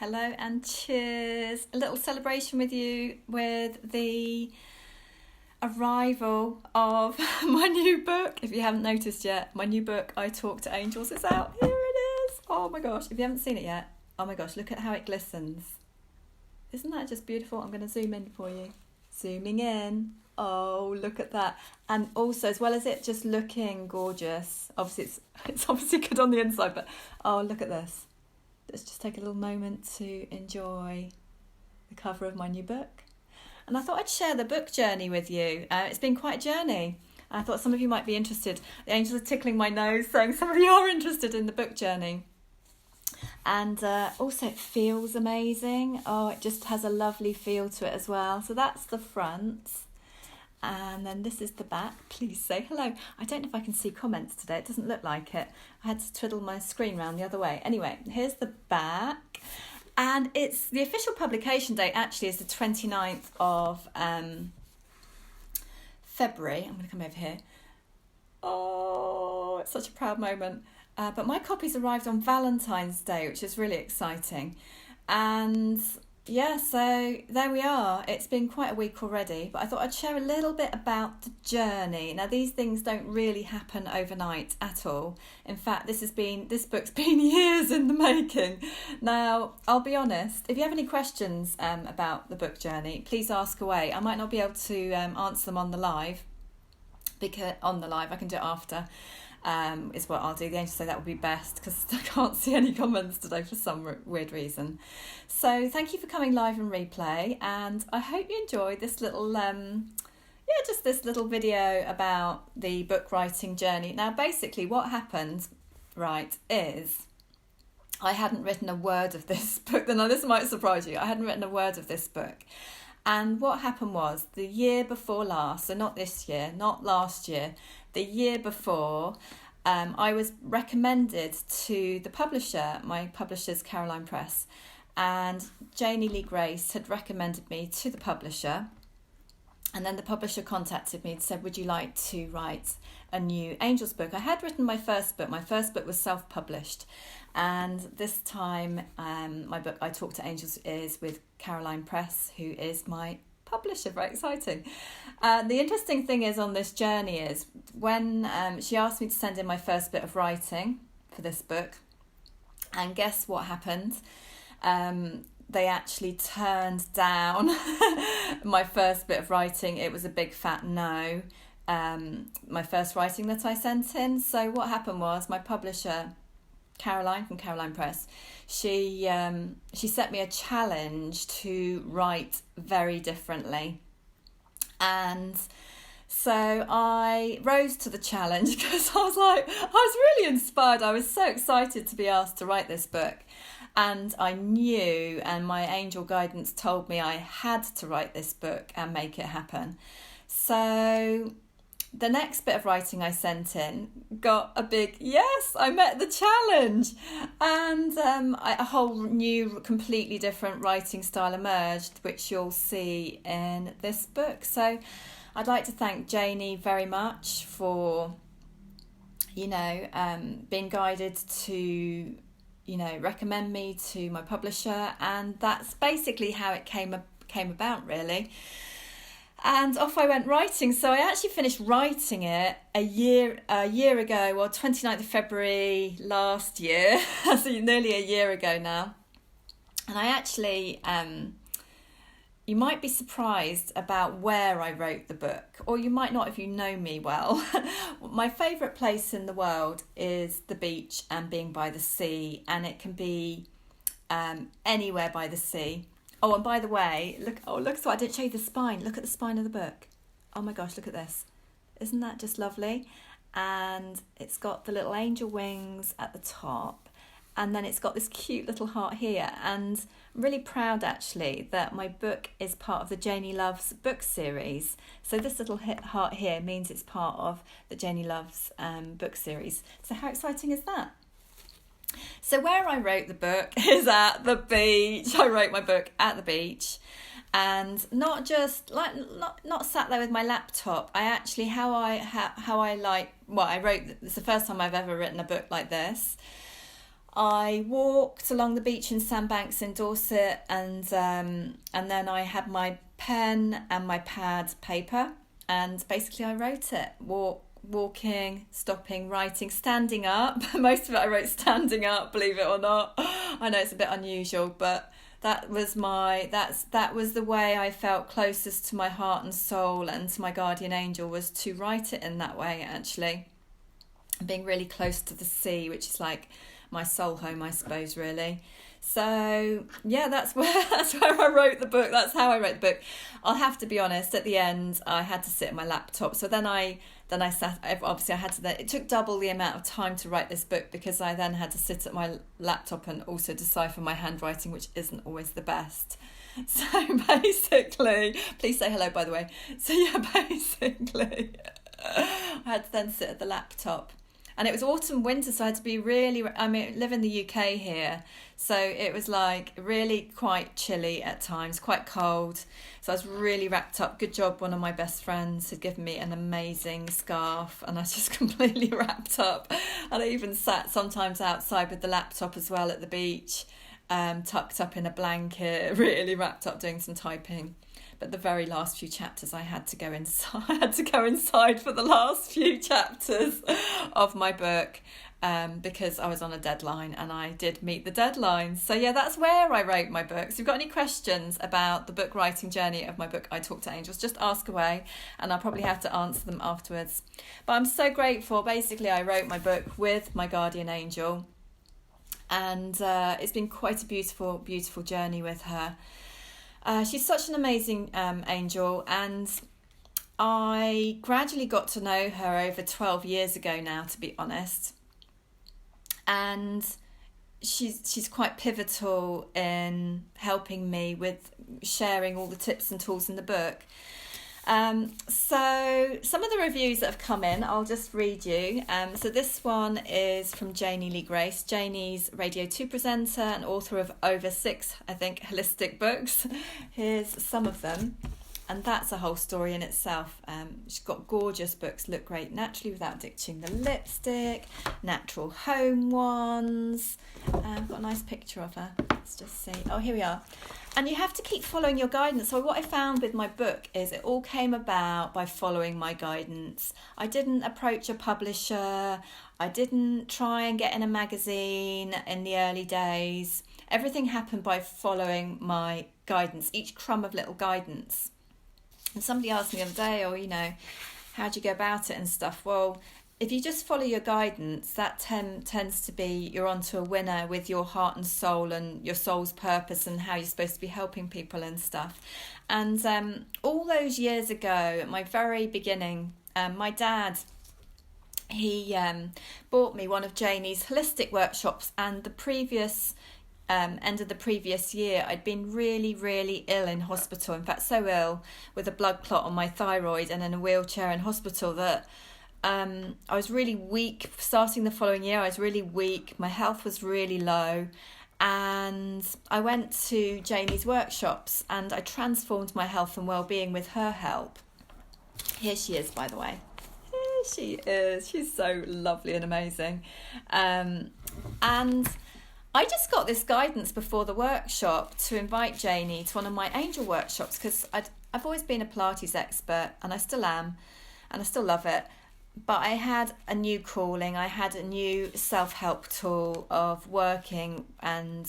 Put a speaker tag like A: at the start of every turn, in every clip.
A: Hello and cheers. A little celebration with you with the arrival of my new book. If you haven't noticed yet, my new book, I Talk to Angels, is out. Here it is. Oh my gosh. If you haven't seen it yet, oh my gosh, look at how it glistens. Isn't that just beautiful? I'm going to zoom in for you. Zooming in. Oh, look at that. And also, as well as it just looking gorgeous, obviously it's obviously good on the inside, but oh, look at this. Let's just take a little moment to enjoy the cover of my new book. And I thought I'd share the book journey with you. It's been quite a journey. I thought some of you might be interested. The angels are tickling my nose, saying some of you are interested in the book journey. And also it feels amazing. Oh, it just has a lovely feel to it as well. So that's the front. And then this is the back. Please say hello. I don't know if I can see comments today. It doesn't look like it. I had to twiddle my screen round the other way. Anyway, here's the back. And it's the official publication date actually is the 29th of February. I'm going to come over here. Oh, it's such a proud moment. But my copies arrived on Valentine's Day, which is really exciting. And yeah, so there we are. It's been quite a week already, but I thought I'd share a little bit about the journey. Now, these things don't really happen overnight at all. In fact, this book's been years in the making. Now, I'll be honest, if you have any questions about the book journey, please ask away. I might not be able to answer them on the live, because I can do it after. Is what I'll do. The angels say that would be best because I can't see any comments today for some weird reason. So thank you for coming live and replay, and I hope you enjoyed this little just this little video about the book writing journey. Now basically what happened is I hadn't written a word of this book. Now this might surprise you. I hadn't written a word of this book. And what happened was the year before last, so not this year, not last year, the year before, I was recommended to the publisher. My publisher's Caroline Press, and Janie Lee Grace had recommended me to the publisher. And then the publisher contacted me and said, would you like to write a new Angels book? I had written my first book. My first book was self-published. And this time, my book, I Talk to Angels, is with Caroline Press, who is my publisher. Very exciting. The interesting thing is on this journey is when she asked me to send in my first bit of writing for this book. And guess what happened? They actually turned down my first bit of writing. It was a big fat no. My first writing that I sent in. So what happened was my publisher, Caroline from Caroline Press, she set me a challenge to write very differently. And so I rose to the challenge because I was really inspired. I was so excited to be asked to write this book. And I knew, and my angel guidance told me I had to write this book and make it happen. So the next bit of writing I sent in got a big yes, I met the challenge. And a whole new, completely different writing style emerged, which you'll see in this book. So I'd like to thank Janie very much for, being guided to recommend me to my publisher, and that's basically how it came about, really. And off I went writing. So I actually finished writing it a year ago, 29th of February last year, so nearly a year ago now. And I actually, you might be surprised about where I wrote the book, or you might not if you know me well. My favourite place in the world is the beach and being by the sea, and it can be anywhere by the sea. Oh, and by the way, look, so I didn't show you the spine. Look at the spine of the book. Oh my gosh, look at this. Isn't that just lovely? And it's got the little angel wings at the top. And then it's got this cute little heart here. And I'm really proud, actually, that my book is part of the Janie Loves book series. So this little heart here means it's part of the Janie Loves book series. So how exciting is that? So where I wrote the book is at the beach. I wrote my book at the beach. And not just not sat there with my laptop. I actually I wrote. It's the first time I've ever written a book like this. I walked along the beach in Sandbanks in Dorset, and then I had my pen and my pad paper, and basically I wrote it. Walking, stopping, writing, standing up. Most of it I wrote standing up, believe it or not. I know it's a bit unusual, but that was the way I felt closest to my heart and soul and to my guardian angel, was to write it in that way, actually. Being really close to the sea, which is like my soul home, I suppose, really. So yeah, that's where I wrote the book. That's how I wrote the book. I'll have to be honest, at the end I had to sit at my laptop. So then I sat, obviously I had to, it took double the amount of time to write this book, because I then had to sit at my laptop and also decipher my handwriting, which isn't always the best. So basically, please say hello, by the way. So yeah, basically I had to then sit at the laptop. And it was autumn, winter, so I had to be really, I live in the UK here, so it was like really quite chilly at times, quite cold. So I was really wrapped up. Good job, one of my best friends had given me an amazing scarf, and I was just completely wrapped up. And I even sat sometimes outside with the laptop as well at the beach, tucked up in a blanket, really wrapped up, doing some typing. But the very last few chapters, I had to go inside. I had to go inside for the last few chapters of my book, because I was on a deadline, and I did meet the deadline. So yeah, that's where I wrote my book. So if you've got any questions about the book writing journey of my book, I Talk to Angels, just ask away, and I'll probably have to answer them afterwards. But I'm so grateful. Basically, I wrote my book with my guardian angel, and it's been quite a beautiful, beautiful journey with her. She's such an amazing angel, and I gradually got to know her over 12 years ago now, to be honest. And she's quite pivotal in helping me with sharing all the tips and tools in the book. So some of the reviews that have come in, I'll just read you. So this one is from Janie Lee Grace. Janie's Radio 2 presenter and author of over 6, I think, holistic books. Here's some of them. And that's a whole story in itself. She's got gorgeous books, Look Great Naturally Without Ditching the Lipstick, Natural Home Ones. I've got a nice picture of her. Let's just see. Oh, here we are. And you have to keep following your guidance. So what I found with my book is it all came about by following my guidance. I didn't approach a publisher. I didn't try and get in a magazine in the early days. Everything happened by following my guidance, each crumb of little guidance. And somebody asked me the other day, how do you go about it and stuff? Well, if you just follow your guidance, that tends to be you're onto a winner with your heart and soul and your soul's purpose and how you're supposed to be helping people and stuff. And all those years ago, at my very beginning, my dad, he bought me one of Janie's holistic workshops, and the previous end of the previous year, I'd been really, really ill in hospital. In fact, so ill with a blood clot on my thyroid and in a wheelchair in hospital that I was really weak. Starting the following year, I was really weak. My health was really low. And I went to Janie's workshops and I transformed my health and well-being with her help. Here she is, by the way. Here she is. She's so lovely and amazing. And I just got this guidance before the workshop to invite Janie to one of my angel workshops, because I've always been a Pilates expert, and I still am, and I still love it. But I had a new calling. I had a new self-help tool of working and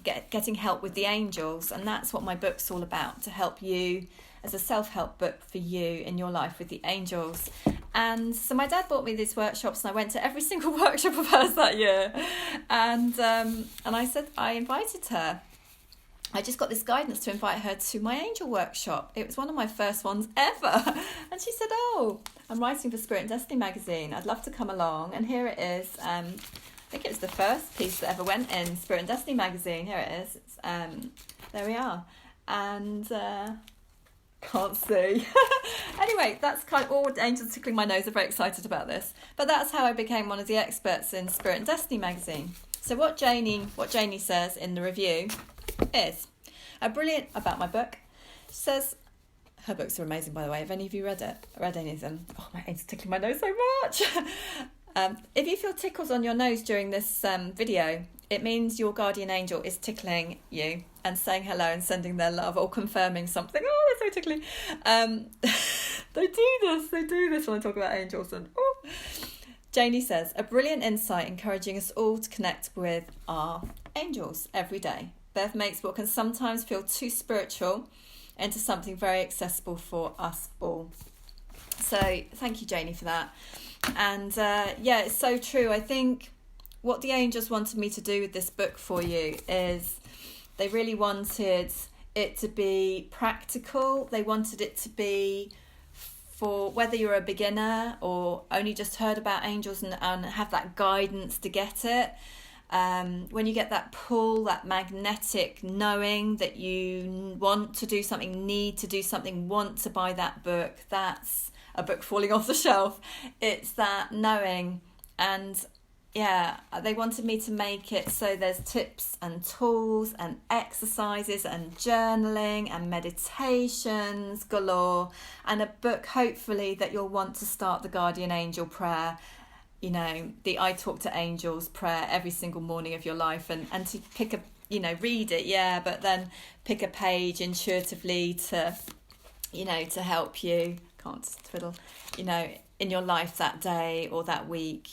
A: getting help with the angels, and that's what my book's all about, to help you as a self-help book for you in your life with the angels. And so my dad bought me these workshops, and I went to every single workshop of hers that year. And I said, I invited her. I just got this guidance to invite her to my angel workshop. It was one of my first ones ever. And she said, oh, I'm writing for Spirit and Destiny magazine. I'd love to come along. And here it is. I think it was the first piece that ever went in Spirit and Destiny magazine. Here it is. There we are. And can't see. Anyway, that's kind of all angels tickling my nose. I'm very excited about this. But that's how I became one of the experts in Spirit and Destiny magazine. So what Janie says in the review is brilliant about my book. She says, her books are amazing, by the way. Have any of you read any of them? Oh, my angels tickling my nose so much. If you feel tickles on your nose during this video, it means your guardian angel is tickling you and saying hello and sending their love or confirming something. Oh, they're so tickly. They do this when I talk about angels. And Janie says, a brilliant insight encouraging us all to connect with our angels every day. Bev makes what can sometimes feel too spiritual into something very accessible for us all. So thank you, Janie, for that. And it's so true. I think what the angels wanted me to do with this book for you is they really wanted it to be practical. They wanted it to be for whether you're a beginner or only just heard about angels and have that guidance to get it. When you get that pull, that magnetic knowing that you want to do something, need to do something, want to buy that book, that's a book falling off the shelf. It's that knowing. And they wanted me to make it so there's tips and tools and exercises and journaling and meditations galore, and a book hopefully that you'll want to start the guardian angel prayer, the I Talk to Angels prayer every single morning of your life, and to pick a, read it, but then pick a page intuitively to, to help you, can't twiddle, in your life that day or that week,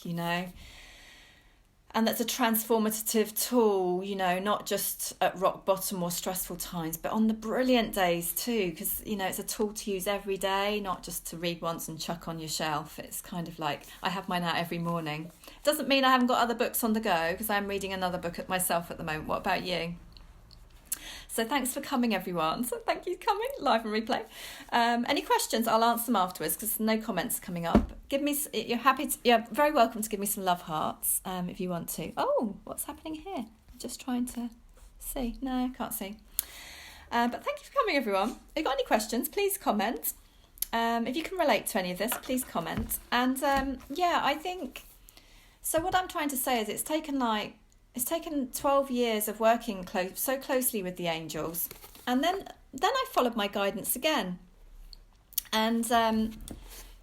A: And that's a transformative tool, not just at rock bottom or stressful times, but on the brilliant days too, because, it's a tool to use every day, not just to read once and chuck on your shelf. It's kind of like, I have mine out every morning. Doesn't mean I haven't got other books on the go, because I'm reading another book myself at the moment. What about you? So thanks for coming, everyone. So thank you for coming, live and replay. Any questions, I'll answer them afterwards because no comments coming up. You're very welcome to give me some love hearts if you want to. Oh, what's happening here? I'm just trying to see. No, I can't see. But thank you for coming, everyone. If you've got any questions, please comment. If you can relate to any of this, please comment. And I think, so what I'm trying to say is it's taken 12 years of working so closely with the angels, and then I followed my guidance again. And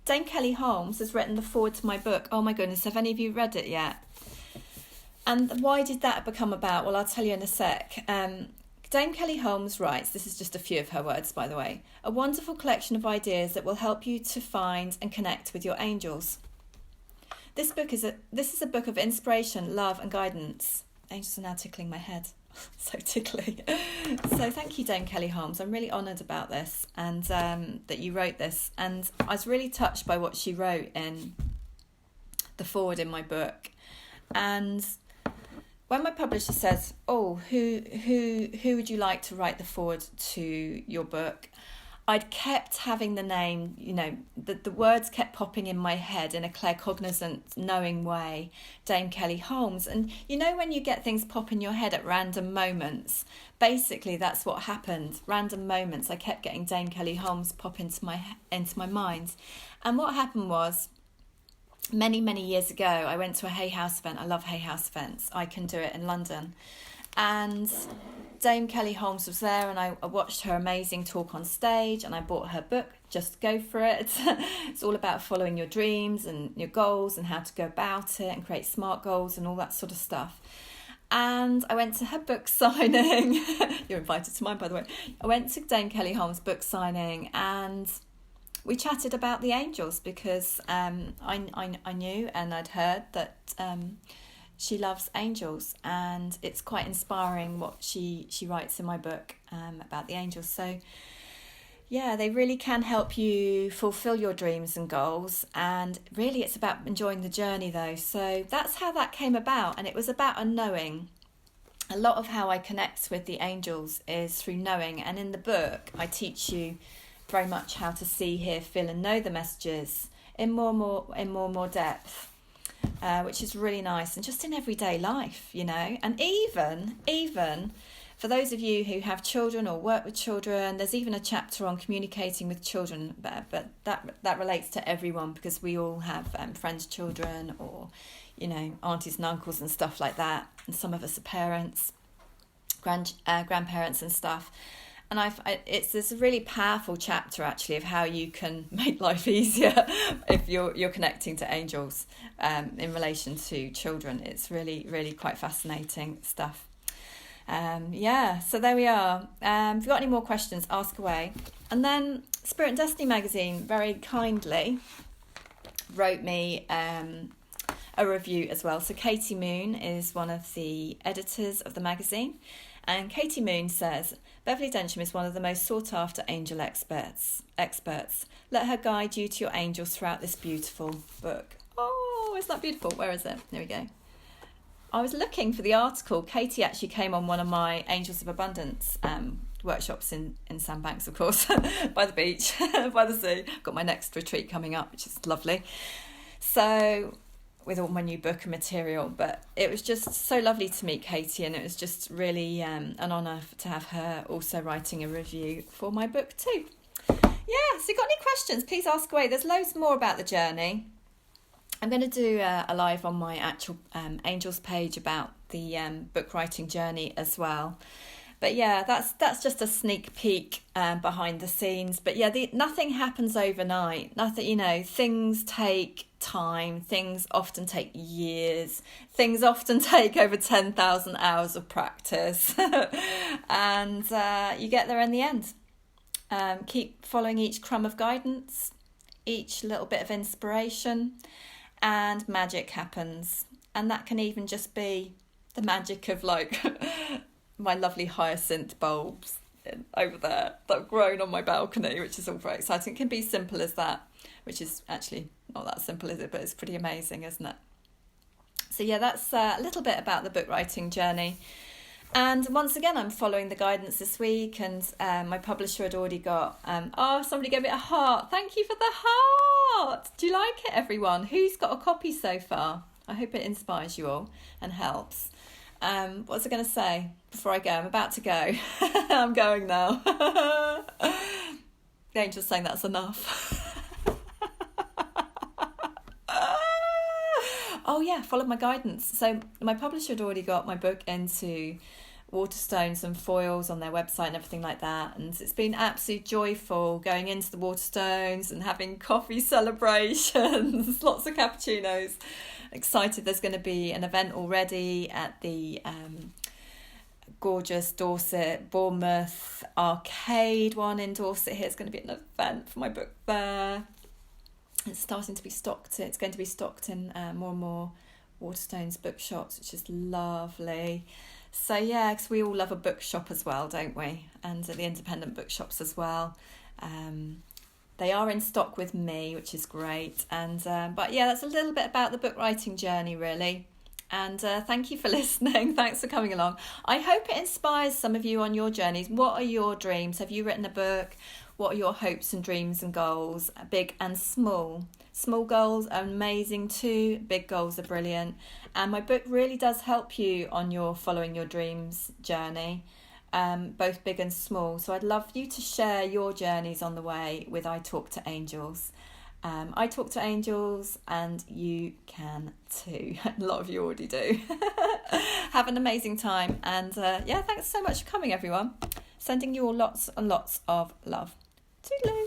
A: Dame Kelly Holmes has written the foreword to my book. Oh my goodness, have any of you read it yet? And why did that become about? Well, I'll tell you in a sec. Dame Kelly Holmes writes, this is just a few of her words, by the way, a wonderful collection of ideas that will help you to find and connect with your angels. This is a book of inspiration, love and guidance. Angels are now tickling my head. So tickly. So thank you, Dame Kelly Holmes. I'm really honoured about this and that you wrote this. And I was really touched by what she wrote in the foreword in my book. And when my publisher says, who would you like to write the foreword to your book? I'd kept having the name, the words kept popping in my head in a claircognizant, knowing way, Dame Kelly Holmes. And when you get things pop in your head at random moments, basically that's what happened. Random moments, I kept getting Dame Kelly Holmes pop into my mind. And what happened was, many, many years ago, I went to a Hay House event. I love Hay House events. I can do it in London. And Dame Kelly Holmes was there, and I watched her amazing talk on stage, and I bought her book, Just Go For It. It's all about following your dreams and your goals and how to go about it and create smart goals and all that sort of stuff. And I went to her book signing. You're invited to mine, by the way. I went to Dame Kelly Holmes' book signing, and we chatted about the angels because I knew and I'd heard that she loves angels, and it's quite inspiring what she writes in my book about the angels. So they really can help you fulfill your dreams and goals, and really it's about enjoying the journey though. So that's how that came about, and it was about a knowing. A lot of how I connect with the angels is through knowing, and in the book I teach you very much how to see, hear, feel and know the messages in more depth. Which is really nice, and just in everyday life, and even for those of you who have children or work with children, there's even a chapter on communicating with children, but that relates to everyone because we all have friends' children or, aunties and uncles and stuff like that, and some of us are parents, grandparents and stuff. and it's this really powerful chapter actually of how you can make life easier if you're connecting to angels in relation to children. It's really, really quite fascinating stuff. So there we are. If you've got any more questions, ask away. And then Spirit and Destiny magazine very kindly wrote me a review as well. So Katie Moon is one of the editors of the magazine, and Katie Moon says, Beverley Densham is one of the most sought after angel experts. Let her guide you to your angels throughout this beautiful book. Oh, isn't that beautiful? Where is it? There we go. I was looking for the article. Katie actually came on one of my Angels of Abundance workshops in Sandbanks, of course, by the beach, by the sea. Got my next retreat coming up, which is lovely. So, with all my new book and material, but it was just so lovely to meet Katie, and it was just really an honour to have her also writing a review for my book too. Yeah, so if you've got any questions, please ask away. There's loads more about the journey. I'm going to do a live on my actual Angels page about the book writing journey as well. But yeah, that's just a sneak peek behind the scenes. But yeah, nothing happens overnight. Nothing, things take time. Things often take years. Things often take over 10,000 hours of practice. And you get there in the end. Keep following each crumb of guidance, each little bit of inspiration, and magic happens. And that can even just be the magic of my lovely hyacinth bulbs over there that have grown on my balcony, which is all very exciting. It can be simple as that, which is actually not that simple, is it? But it's pretty amazing, isn't it? So yeah, that's a little bit about the book writing journey. And once again, I'm following the guidance this week, and my publisher had already got, somebody gave it a heart. Thank you for the heart. Do you like it, everyone? Who's got a copy so far? I hope it inspires you all and helps. What was I going to say before I go? I'm about to go. I'm going now. The angel's saying that's enough. Oh yeah, followed my guidance. So my publisher had already got my book into Waterstones and foils on their website and everything like that, and it's been absolutely joyful going into the Waterstones and having coffee celebrations, lots of cappuccinos. Excited, there's going to be an event already at the gorgeous Dorset Bournemouth Arcade one in Dorset here. It's going to be an event for my book there. It's starting to be stocked. It's going to be stocked in more and more Waterstones bookshops, which is lovely. So yeah, because we all love a bookshop as well, don't we? And the independent bookshops as well. They are in stock with me, which is great. And but yeah, that's a little bit about the book writing journey, really. And thank you for listening. Thanks for coming along. I hope it inspires some of you on your journeys. What are your dreams? Have you written a book? What are your hopes and dreams and goals, big and small? Small goals are amazing too. Big goals are brilliant. And my book really does help you on your following your dreams journey, both big and small. So I'd love you to share your journeys on the way with I Talk to Angels. I talk to angels and you can too. A lot of you already do. Have an amazing time. And thanks so much for coming, everyone. Sending you all lots and lots of love. Toodaloo.